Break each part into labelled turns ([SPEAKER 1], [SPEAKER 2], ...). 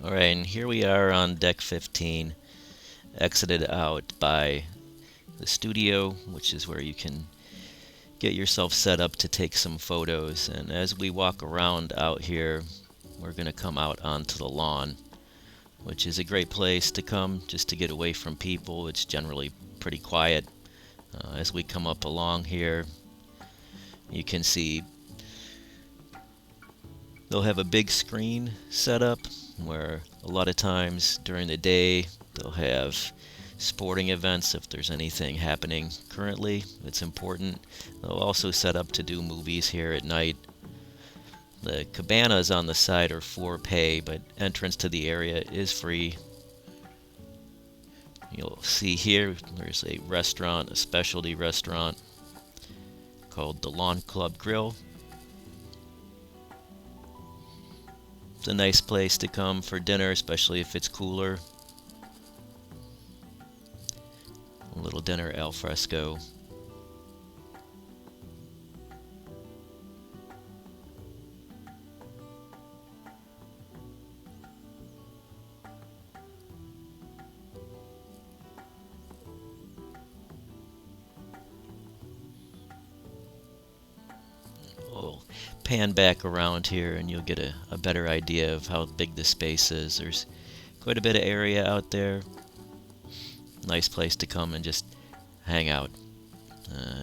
[SPEAKER 1] Alright, and here we are on deck 15, exited out by the studio, which is where you can get yourself set up to take some photos. And as we walk around out here, we're going to come out onto the lawn, which is a great place to come just to get away from people. It's generally pretty quiet. As we come up along here, you can see they'll have a big screen set up where a lot of times during the day they'll have sporting events if there's anything happening currently that's important. They'll also set up to do movies here at night. The cabanas on the side are for pay, but entrance to the area is free. You'll see here there's a restaurant, a specialty restaurant called the Lawn Club Grill. It's a nice place to come for dinner, especially if it's cooler. A little dinner al fresco. We'll pan back around here and you'll get a better idea of how big the space is. There's quite a bit of area out there. Nice place to come and just hang out.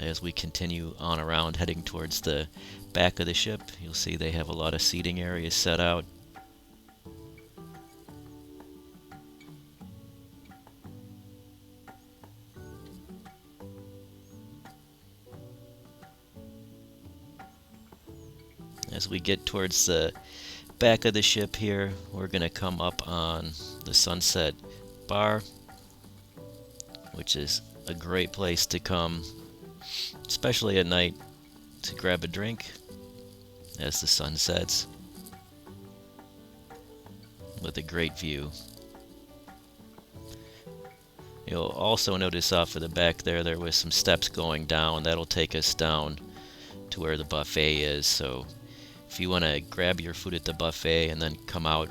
[SPEAKER 1] As we continue on around heading towards the back of the ship, you'll see they have a lot of seating areas set out. As we get towards the back of the ship here, we're going to come up on the Sunset Bar, which is a great place to come, especially at night, to grab a drink as the sun sets with a great view. You'll also notice off of the back there was some steps going down. That'll take us down to where the buffet is. So if you want to grab your food at the buffet and then come out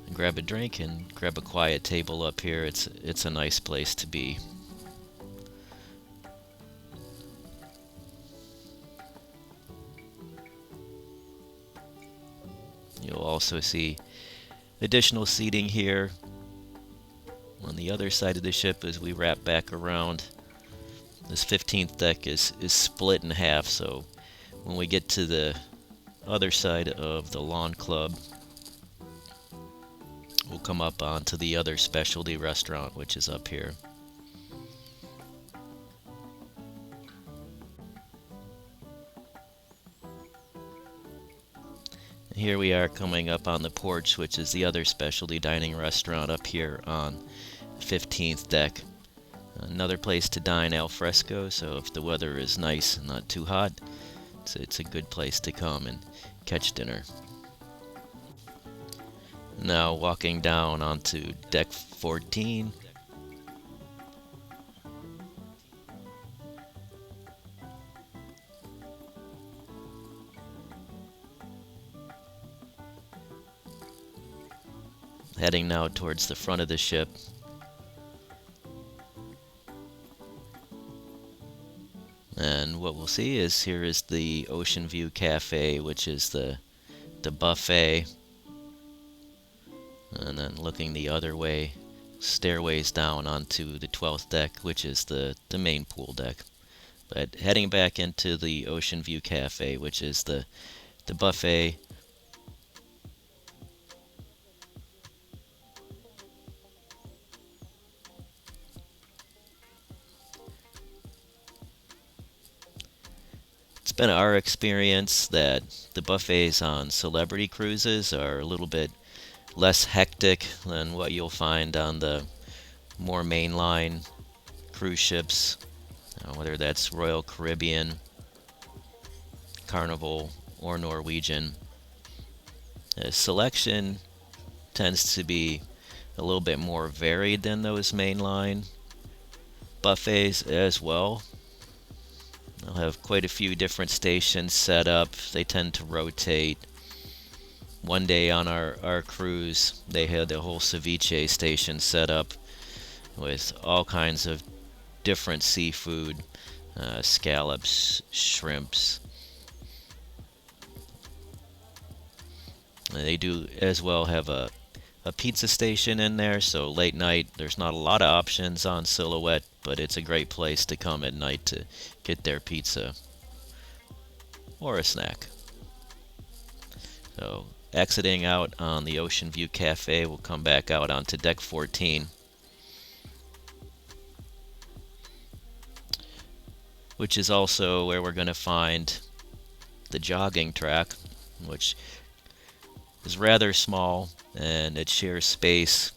[SPEAKER 1] and grab a drink and grab a quiet table up here, it's a nice place to be. You'll also see additional seating here on the other side of the ship as we wrap back around. This 15th deck is split in half, so when we get to the other side of the lawn club, we'll come up onto the other specialty restaurant, which is up here. Here we are coming up on the porch, which is the other specialty dining restaurant up here on the 15th deck. Another place to dine al fresco, so if the weather is nice and not too hot, it's a good place to come and catch dinner. Now walking down onto deck 14. Heading now towards the front of the ship. And what we'll see is here is the Ocean View Cafe, which is the buffet. And then looking the other way, stairways down onto the 12th deck, which is the main pool deck. But heading back into the Ocean View Cafe, which is the buffet. It's been our experience that the buffets on celebrity cruises are a little bit less hectic than what you'll find on the more mainline cruise ships, whether that's Royal Caribbean, Carnival, or Norwegian. The selection tends to be a little bit more varied than those mainline buffets as well. They'll have quite a few different stations set up. They tend to rotate. One day on our cruise, they had the whole ceviche station set up with all kinds of different seafood, scallops, shrimps. And they do as well have a pizza station in there, so late night there's not a lot of options on Silhouette, but it's a great place to come at night to get their pizza or a snack. So exiting out on the Ocean View Cafe, we'll come back out onto deck 14, which is also where we're going to find the jogging track, which is rather small, and it shares space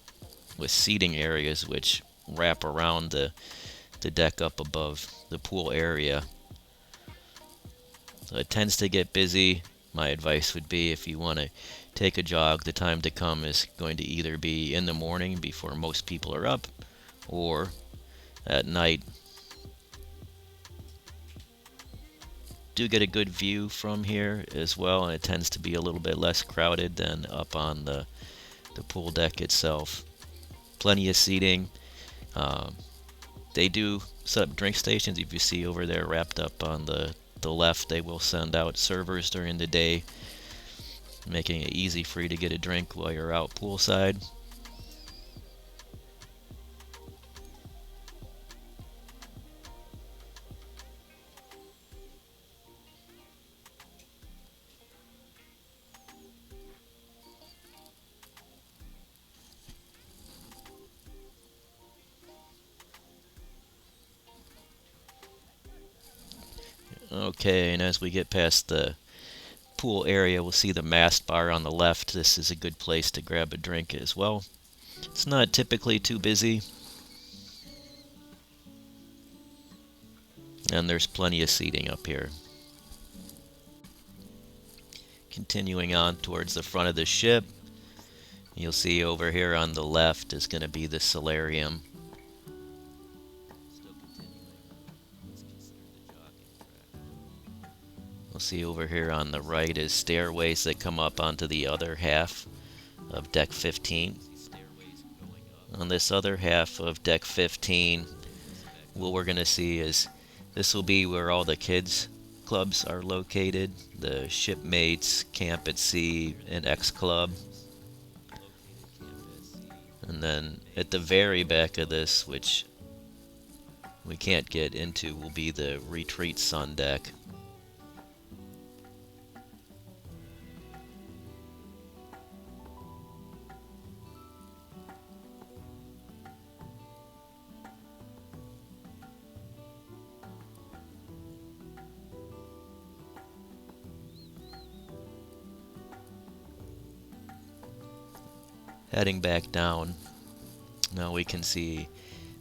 [SPEAKER 1] with seating areas which wrap around the deck up above the pool area. So it tends to get busy. My advice would be, if you want to take a jog, the time to come is going to either be in the morning before most people are up, or at night. Do get a good view from here as well, and it tends to be a little bit less crowded than up on the pool deck itself. Plenty of seating. They do set up drink stations. If you see over there wrapped up on the left, they will send out servers during the day, making it easy for you to get a drink while you're out poolside. Okay, and as we get past the pool area, we'll see the mast bar on the left. This is a good place to grab a drink as well. It's not typically too busy, and there's plenty of seating up here. Continuing on towards the front of the ship, you'll see over here on the left is going to be the solarium. We'll see over here on the right is stairways that come up onto the other half of deck 15. On this other half of deck 15, what we're going to see is this will be where all the kids clubs are located, the Shipmates, Camp at Sea, and X Club. And then at the very back of this, which we can't get into, will be the Retreat Sun deck. Heading back down, now we can see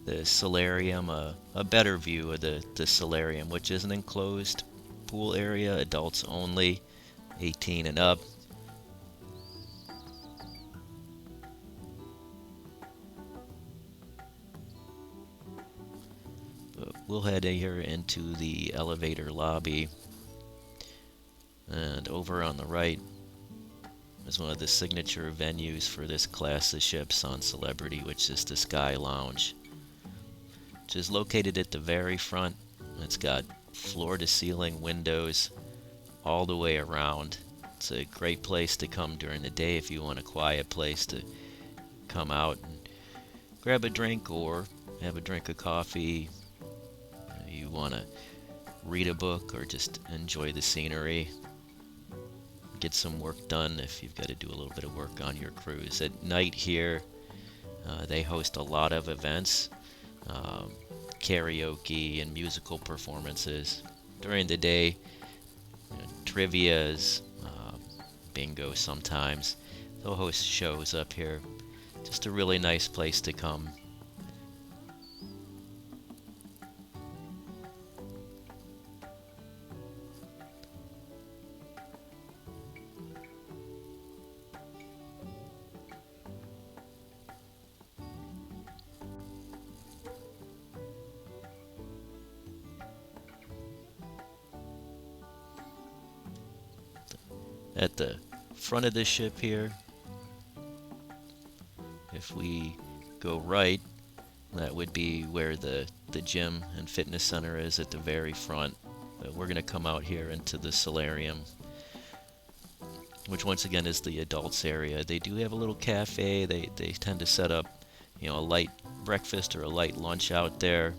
[SPEAKER 1] the solarium, a better view of the solarium, which is an enclosed pool area, adults only, 18 and up. But we'll head here into the elevator lobby, and over on the right is one of the signature venues for this class of ships on Celebrity, which is the Sky Lounge, which is located at the very front. It's got floor-to-ceiling windows all the way around. It's a great place to come during the day if you want a quiet place to come out and grab a drink or have a drink of coffee. You want to read a book or just enjoy the scenery. Get some work done if you've got to do a little bit of work on your cruise. At night here, they host a lot of events, karaoke and musical performances. During the day, trivias, bingo sometimes. They'll host shows up here. Just a really nice place to come. At the front of the ship here, if we go right, that would be where the gym and fitness center is at the very front. But we're going to come out here into the solarium, which once again is the adults area. They do have a little cafe. They tend to set up, a light breakfast or a light lunch out there.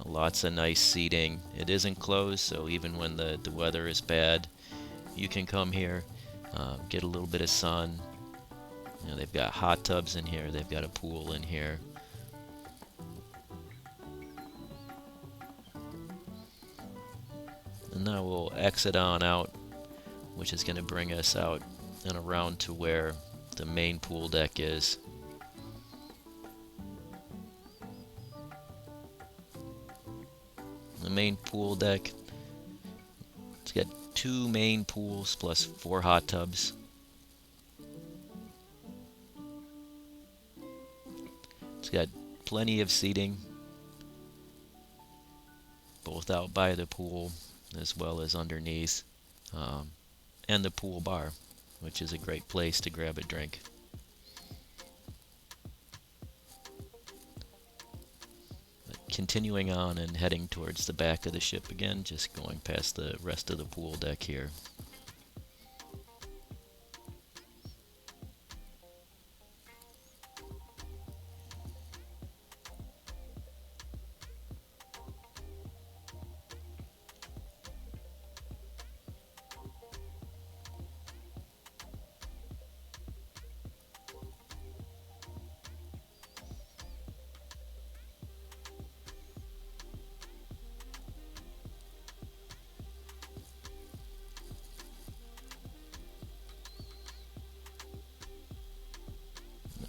[SPEAKER 1] Lots of nice seating. It isn't closed, so even when the weather is bad, you can come here, get a little bit of sun. They've got hot tubs in here. They've got a pool in here. And now we'll exit on out, which is going to bring us out and around to where the main pool deck is. The main pool deck, it's got 2 main pools plus 4 hot tubs. It's got plenty of seating, both out by the pool as well as underneath, and the pool bar, which is a great place to grab a drink. But continuing on and heading towards the back of the ship again, just going past the rest of the pool deck here.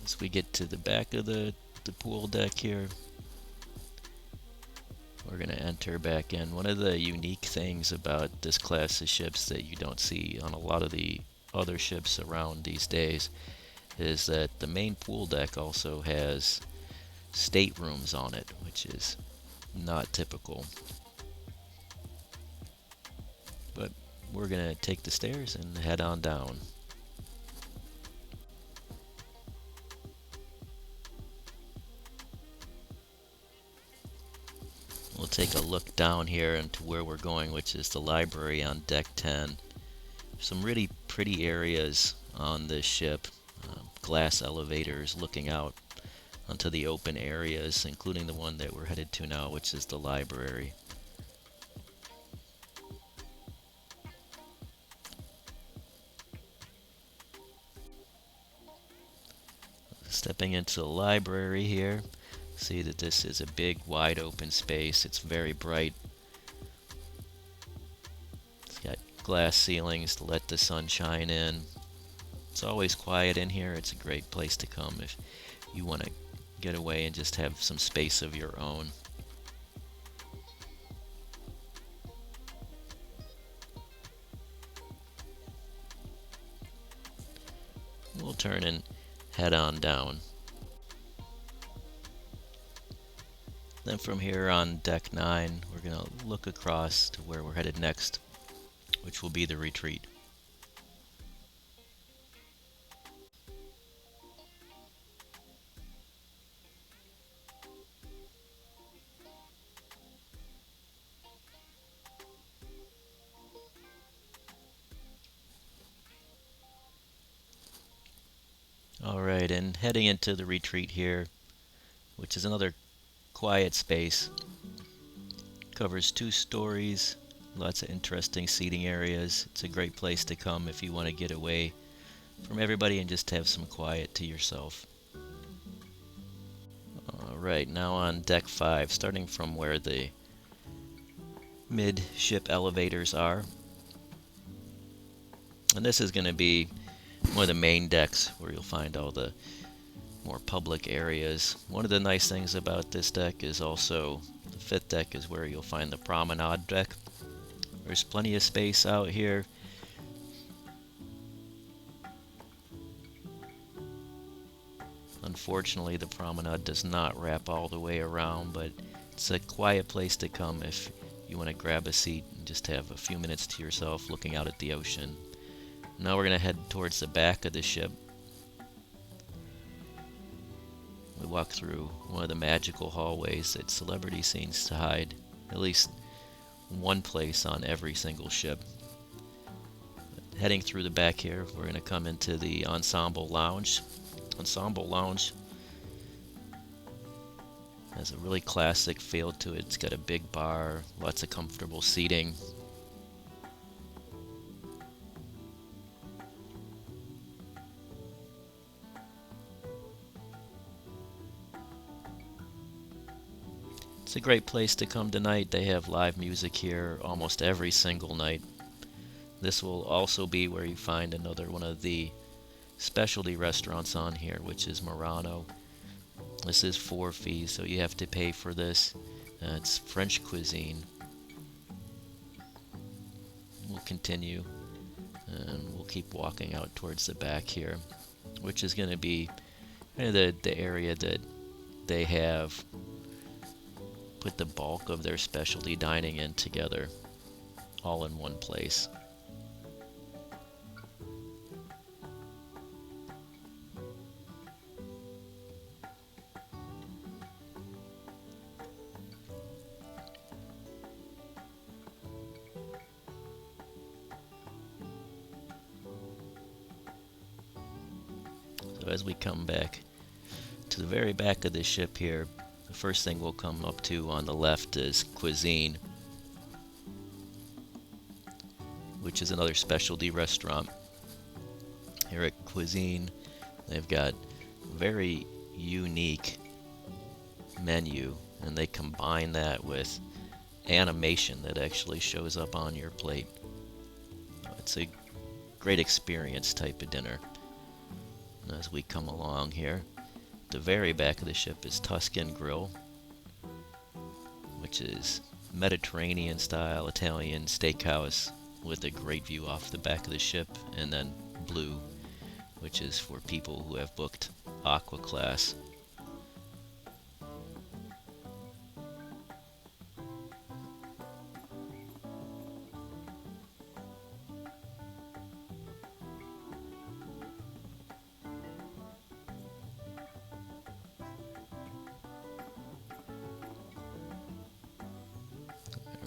[SPEAKER 1] As we get to the back of the pool deck here, we're going to enter back in. One of the unique things about this class of ships that you don't see on a lot of the other ships around these days is that the main pool deck also has staterooms on it, which is not typical. But we're going to take the stairs and head on down. We'll take a look down here into where we're going, which is the library on deck 10. Some really pretty areas on this ship. Glass elevators looking out onto the open areas, including the one that we're headed to now, which is the library. Stepping into the library here, see that this is a big wide open space. It's very bright. It's got glass ceilings to let the sun shine in. It's always quiet in here. It's a great place to come if you want to get away and just have some space of your own. We'll turn and head on down. Then from here on deck 9, we're going to look across to where we're headed next, which will be the retreat. Alright, and heading into the retreat here, which is another quiet space. Covers 2 stories, lots of interesting seating areas. It's a great place to come if you want to get away from everybody and just have some quiet to yourself. Alright, now on deck 5, starting from where the mid-ship elevators are. And this is going to be one of the main decks where you'll find all the more public areas. One of the nice things about this deck is also the 5th deck is where you'll find the promenade deck. There's plenty of space out here. Unfortunately, the promenade does not wrap all the way around, but it's a quiet place to come if you want to grab a seat and just have a few minutes to yourself looking out at the ocean. Now we're going to head towards the back of the ship. We walk through one of the magical hallways that Celebrity seems to hide at least one place on every single ship. Heading through the back here, we're going to come into the Ensemble Lounge. Ensemble Lounge has a really classic feel to it. It's got a big bar, lots of comfortable seating. It's a great place to come tonight. They have live music here almost every single night. This will also be where you find another one of the specialty restaurants on here, which is Murano. This is 4 fees, so you have to pay for this. It's French cuisine. We'll continue, and we'll keep walking out towards the back here, which is going to be kind of the area that they have put the bulk of their specialty dining in together, all in one place. So as we come back to the very back of the ship here, the first thing we'll come up to on the left is Cuisine, which is another specialty restaurant. Here at Cuisine, they've got a very unique menu, and they combine that with animation that actually shows up on your plate. It's a great experience type of dinner. And as we come along here, the very back of the ship is Tuscan Grill, which is Mediterranean style Italian steakhouse with a great view off the back of the ship, and then Blue, which is for people who have booked Aqua Class.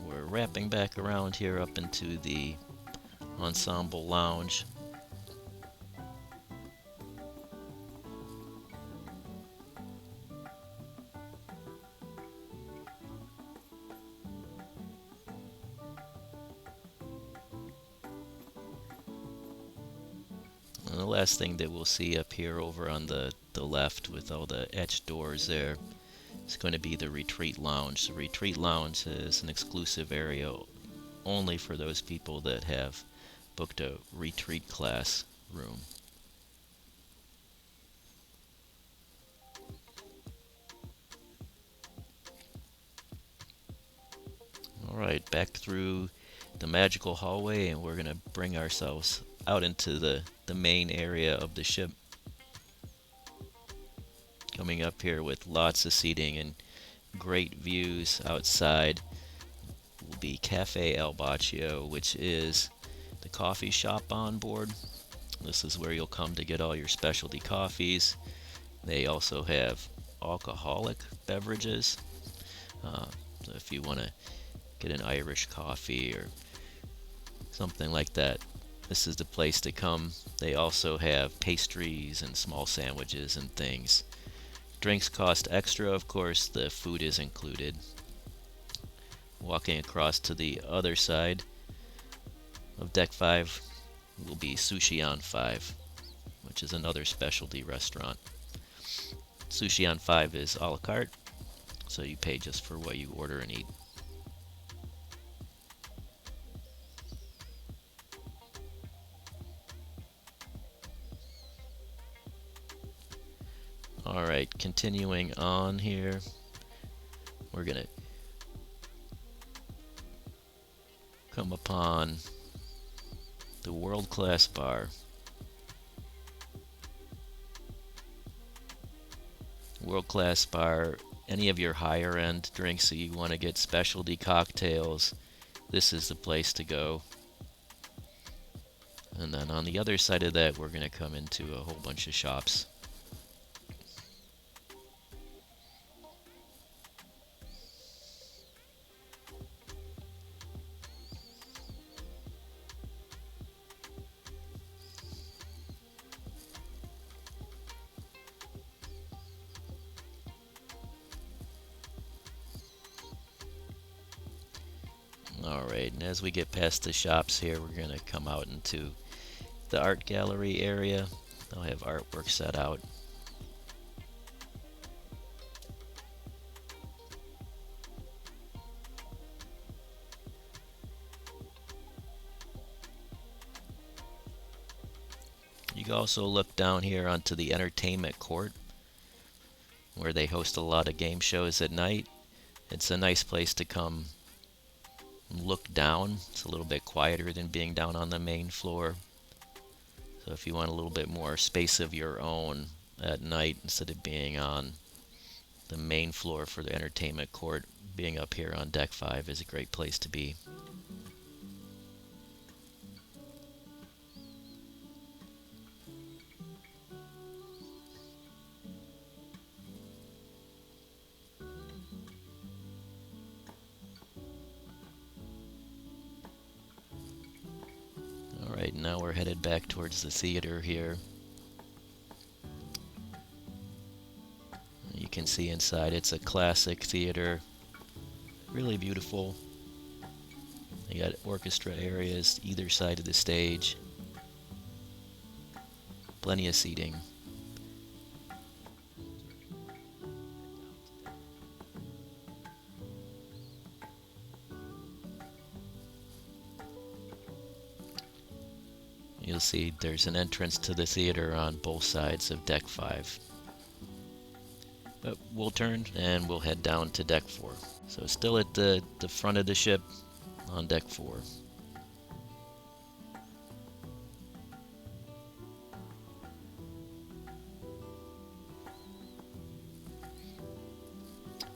[SPEAKER 1] We're wrapping back around here up into the Ensemble Lounge. And the last thing that we'll see up here over on the left with all the etched doors there is going to be the Retreat Lounge. The Retreat Lounge is an exclusive area only for those people that have booked a retreat class room. Alright, back through the magical hallway, and we're going to bring ourselves out into the main area of the ship. Coming up here with lots of seating and great views outside will be Cafe El Baccio, which is the coffee shop on board. This is where you'll come to get all your specialty coffees. They also have alcoholic beverages. So if you want to get an Irish coffee or something like that, this is the place to come. They also have pastries and small sandwiches and things. Drinks cost extra, of course, the food is included. Walking across to the other side of Deck 5 will be Sushi on 5, which is another specialty restaurant. Sushi on 5 is a la carte, so you pay just for what you order and eat. Alright, continuing on here, we're going to come upon the World Class Bar. World Class Bar, any of your higher end drinks that you want to get specialty cocktails, this is the place to go. And then on the other side of that, we're going to come into a whole bunch of shops. Alright, and as we get past the shops here, we're going to come out into the art gallery area. They'll have artwork set out. You can also look down here onto the entertainment court, where they host a lot of game shows at night. It's a nice place to come look down. It's a little bit quieter than being down on the main floor. So if you want a little bit more space of your own at night, instead of being on the main floor for the entertainment court, being up here on deck 5 is a great place to be. Alright, now we're headed back towards the theater here. You can see inside, it's a classic theater, really beautiful. They got orchestra areas either side of the stage, plenty of seating. You'll see there's an entrance to the theater on both sides of deck 5. But we'll turn and we'll head down to deck 4. So still at the front of the ship on deck 4.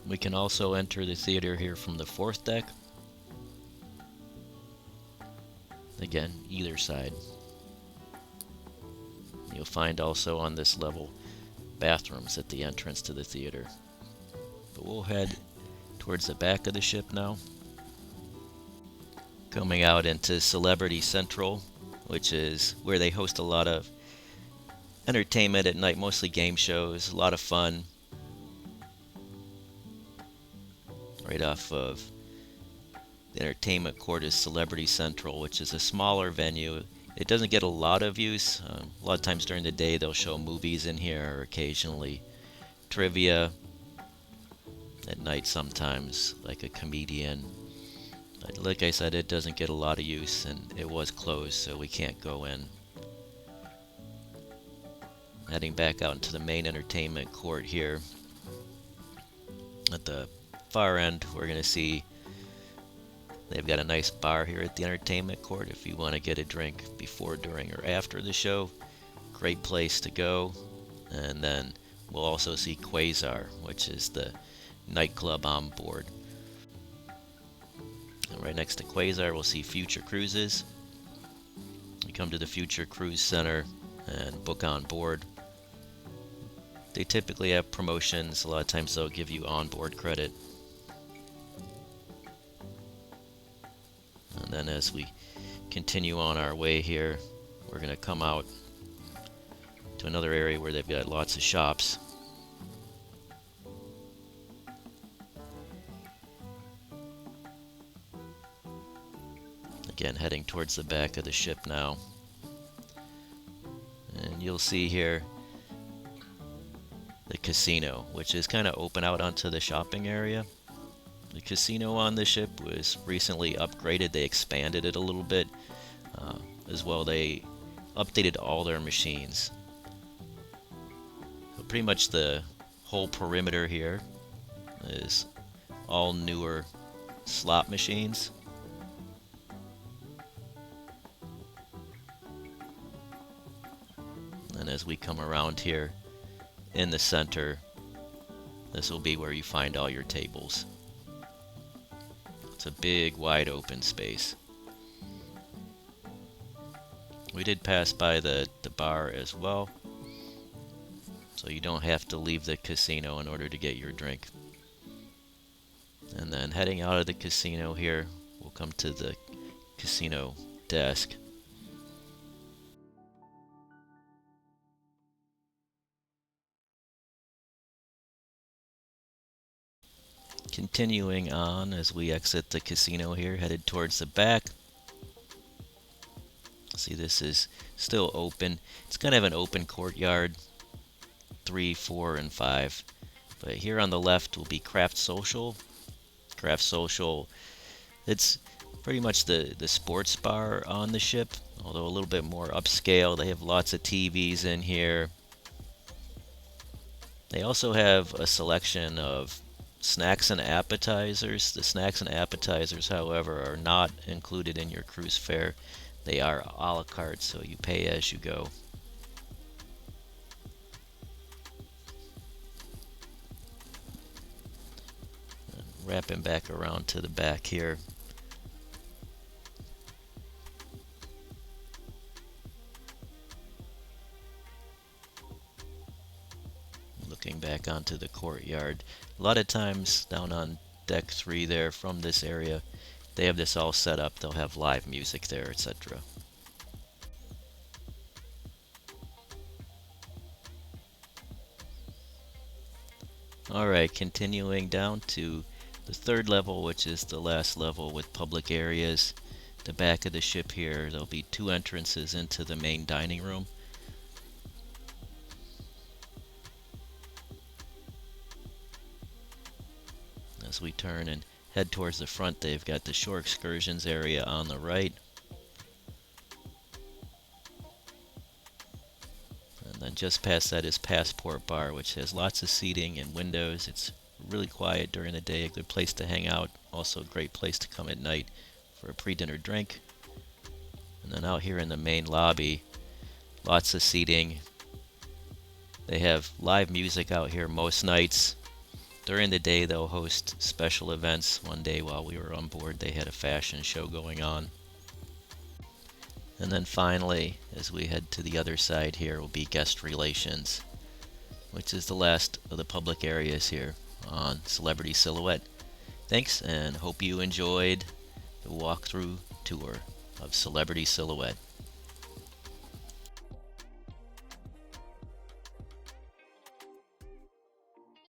[SPEAKER 1] We can also enter the theater here from the 4th deck. Again, either side. You'll find also on this level bathrooms at the entrance to the theater. But we'll head towards the back of the ship now. Coming out into Celebrity Central, which is where they host a lot of entertainment at night, mostly game shows, a lot of fun. Right off of the entertainment court is Celebrity Central, which is a smaller venue. It doesn't get a lot of use. A lot of times during the day they'll show movies in here, or occasionally trivia. At night sometimes, like a comedian. But like I said, it doesn't get a lot of use, and it was closed, so we can't go in. Heading back out into the main entertainment court here. At the far end, we're going to see they've got a nice bar here at the entertainment court if you want to get a drink before, during, or after the show. Great place to go. And then we'll also see Quasar, which is the nightclub on board. And right next to Quasar, we'll see Future Cruises. You come to the Future Cruise Center and book on board. They typically have promotions. A lot of times they'll give you onboard credit. And then as we continue on our way here, we're going to come out to another area where they've got lots of shops. Again, heading towards the back of the ship now. And you'll see here the casino, which is kind of open out onto the shopping area. The casino on the ship was recently upgraded. They expanded it a little bit. As well, they updated all their machines. So pretty much the whole perimeter here is all newer slot machines. And as we come around here in the center, this will be where you find all your tables. It's a big, wide open space. We did pass by the bar as well, so you don't have to leave the casino in order to get your drink. And then heading out of the casino here, we'll come to the casino desk. Continuing on as we exit the casino here, headed towards the back. See, this is still open. It's going to have an open courtyard, 3, 4, and 5. But here on the left will be Craft Social. Craft Social, it's pretty much the sports bar on the ship, although a little bit more upscale. They have lots of TVs in here. They also have a selection of snacks and appetizers. The snacks and appetizers, however, are not included in your cruise fare. They are a la carte, so you pay as you go. And wrapping back around to the back here. Looking back onto the courtyard. A lot of times down on deck 3 there from this area, they have this all set up. They'll have live music there, etc. Alright, continuing down to the 3rd level, which is the last level with public areas. The back of the ship here, there'll be 2 entrances into the main dining room. As we turn and head towards the front, they've got the shore excursions area on the right. And then just past that is Passport Bar, which has lots of seating and windows. It's really quiet during the day, a good place to hang out. Also a great place to come at night for a pre-dinner drink. And then out here in the main lobby, lots of seating. They have live music out here most nights. During the day, they'll host special events. One day while we were on board, they had a fashion show going on. And then finally, as we head to the other side here, will be guest relations, which is the last of the public areas here on Celebrity Silhouette. Thanks, and hope you enjoyed the walkthrough tour of Celebrity Silhouette.